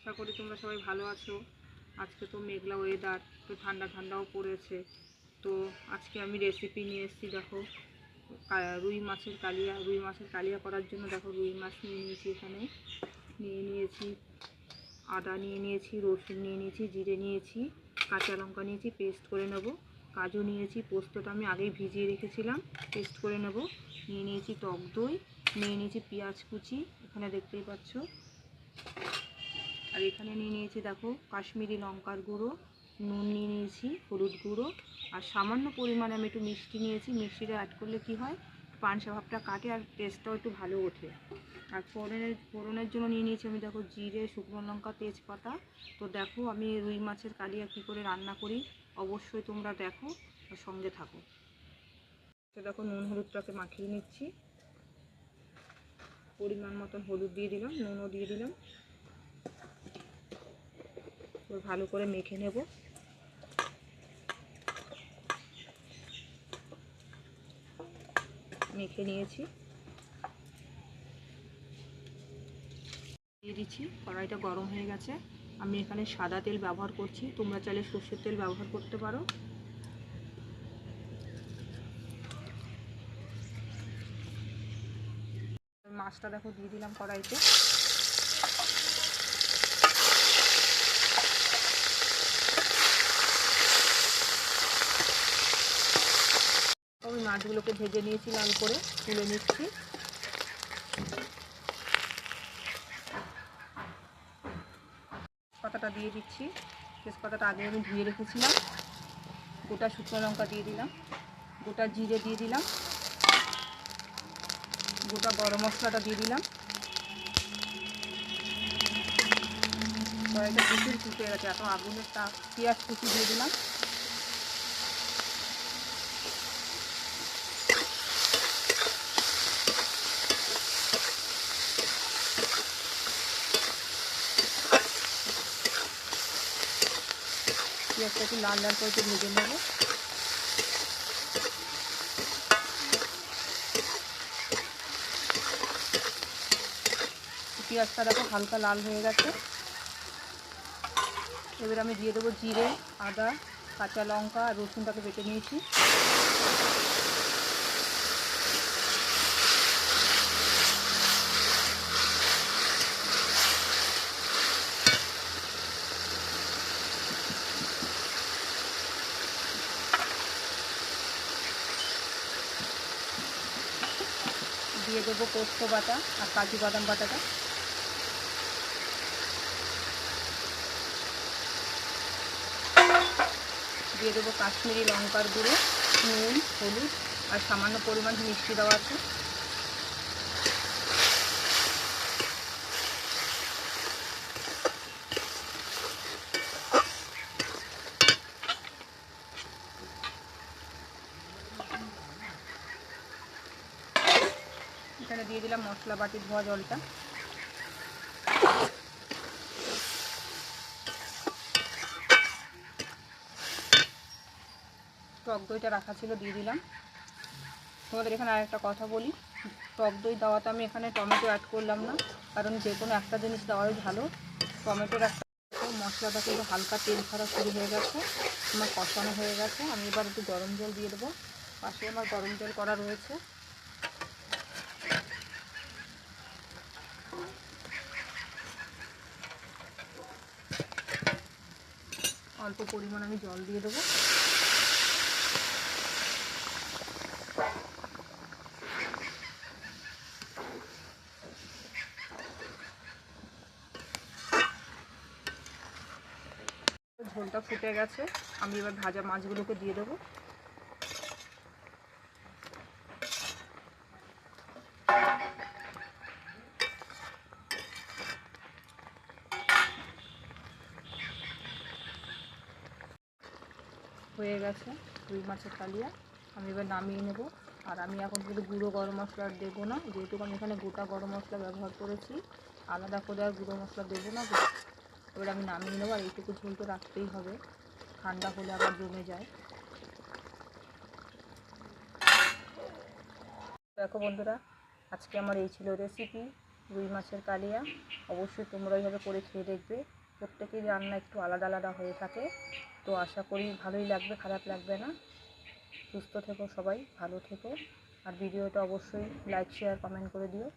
আশা করি তোমরা সবাই ভালো আছো। আজকে তো মেঘলা ওয়েদার, তো ঠান্ডা ঠান্ডাও পড়েছে। তো আজকে আমি রেসিপি নিয়ে এসেছি। দেখো, রুই মাছের কালিয়া করার জন্য দেখো রুই মাছ নিয়ে নিয়েছি। এখানে নিয়েছি আদা, নিয়ে নিয়েছি রসুন, নিয়ে নিয়েছি জিরে, নিয়েছি কাঁচা লঙ্কা, নিয়েছি পেস্ট করে নেব। কাজু নিয়েছি, পোস্তটা আমি আগেই ভিজিয়ে রেখেছিলাম, পেস্ট করে নেব। নিয়ে নিয়েছি টক দই, নিয়ে নিয়েছি পেঁয়াজ কুচি, এখানে দেখতেই পাচ্ছ। আর এখানে নিয়ে নিয়েছি দেখো কাশ্মীরি লঙ্কার গুঁড়ো, নুন নিয়ে নিয়েছি, হলুদ গুঁড়ো, আর সামান্য পরিমাণে আমি একটু মিষ্টি নিয়েছি। মিষ্টিটা অ্যাড করলে কি হয়, পানসা ভাবটা কাটে আর টেস্টটাও একটু ভালো ওঠে। আর ফোড়নের জন্য নিয়ে নিয়েছি আমি দেখো জিরে, শুকনো লঙ্কা, তেজপাতা। তো দেখো আমি রুই মাছের কালিয়া কী করে রান্না করি, অবশ্যই তোমরা দেখো আর সঙ্গে থাকো। তো দেখো নুন হলুদটাকে মাখিয়ে নিচ্ছি। পরিমাণ মতন হলুদ দিয়ে দিলাম, নুনও দিয়ে দিলাম। ভালো করে মেখে নেব। মেখে নিয়েছি, দিয়ে দিচ্ছি। কড়াইটা গরম হয়ে গেছে। আমি এখানে সাদা তেল ব্যবহার করছি, তোমরা চাইলে সর্ষের তেল ব্যবহার করতে পারো। মাছটা দেখো দিয়ে দিলাম কড়াইতে। আমি মাছগুলোকে ভেজে নিয়েছি, লাল করে তুলে নিচ্ছি। তেজপাতাটা দিয়ে দিচ্ছি। তেজপাতাটা আগে আমি ধুয়ে রেখেছিলাম। গোটা শুকনো লঙ্কা দিয়ে দিলাম, গোটা জিরে দিয়ে দিলাম, গোটা গরম মশলাটা দিয়ে দিলাম। কড়াইটা প্রচুর ফুটে গেছে, এখন আগুনের তাপ। পেঁয়াজ কুচি দিয়ে দিলাম। পেঁয়াজটা একটু লাল লাল করে ভেজে নেব। পেঁয়াজটা দেখো হালকা লাল হয়ে গেছে। এবার আমি দিয়ে দেবো জিরে, আদা, কাঁচা লঙ্কা আর রসুনটাকে বেটে নিয়েছি। দিয়ে দেবো পোস্ত বাটা আর কাজু বাদাম বাটাটা। দিয়ে দেবো কাশ্মীরি লঙ্কার গুঁড়ো, নুন, হলুদ আর সামান্য পরিমাণ মিষ্টি দেওয়া আছে। এখানে দিয়ে দিলাম মশলা বাটি ধোয়া জলটা। টক দইটা রাখা ছিল, দিয়ে দিলাম। তোমাদের এখানে আরেকটা কথা বলি, টক দই দেওয়াতে আমি এখানে টমেটো অ্যাড করলাম না, কারণ যে কোনো একটা জিনিস দেওয়াই ভালো। টমেটোর একটা মশলাটা কিন্তু হালকা তেল ছাড়া শুরু হয়ে গেছে, আমার কষানো হয়ে গেছে। আমি এবার একটু গরম জল দিয়ে দেবো। পাশে আমার গরম জল করা রয়েছে। অল্প পরিমাণ আমি জল দিয়ে দেবো। ঝোলটা ফুটে গেছে, আমি এবার ভাজা মাছগুলোকে দিয়ে দেবো। হয়ে গেছে রুই মাছের কালিয়া, আমি এবার নামিয়ে নেব। আর আমি এখন কিন্তু গুঁড়ো গরম মশলা আর দেবো না, যেহেতু আমি এখানে গোটা গরম মশলা ব্যবহার করেছি, আলাদা করে আর গুঁড়ো মশলা দেবো না। এবার আমি নামিয়ে নেবো। আর এইটুকু ঝোল তো রাখতেই হবে, ঠান্ডা হলে আবার জমে যায়। দেখো বন্ধুরা, আজকে আমার এই ছিল রেসিপি। রুই মাছের কালিয়া। অবশ্যই তোমরা এইভাবে করে খেয়ে দেখবে। প্রত্যেকেরই রান্না একটু আলাদা আলাদা হয়ে থাকে, তো আশা করি ভালোই লাগবে, খারাপ লাগবে না। সুস্থ থেকো সবাই, ভালো থেকো, আর ভিডিওটা অবশ্যই লাইক শেয়ার কমেন্ট করে দিও।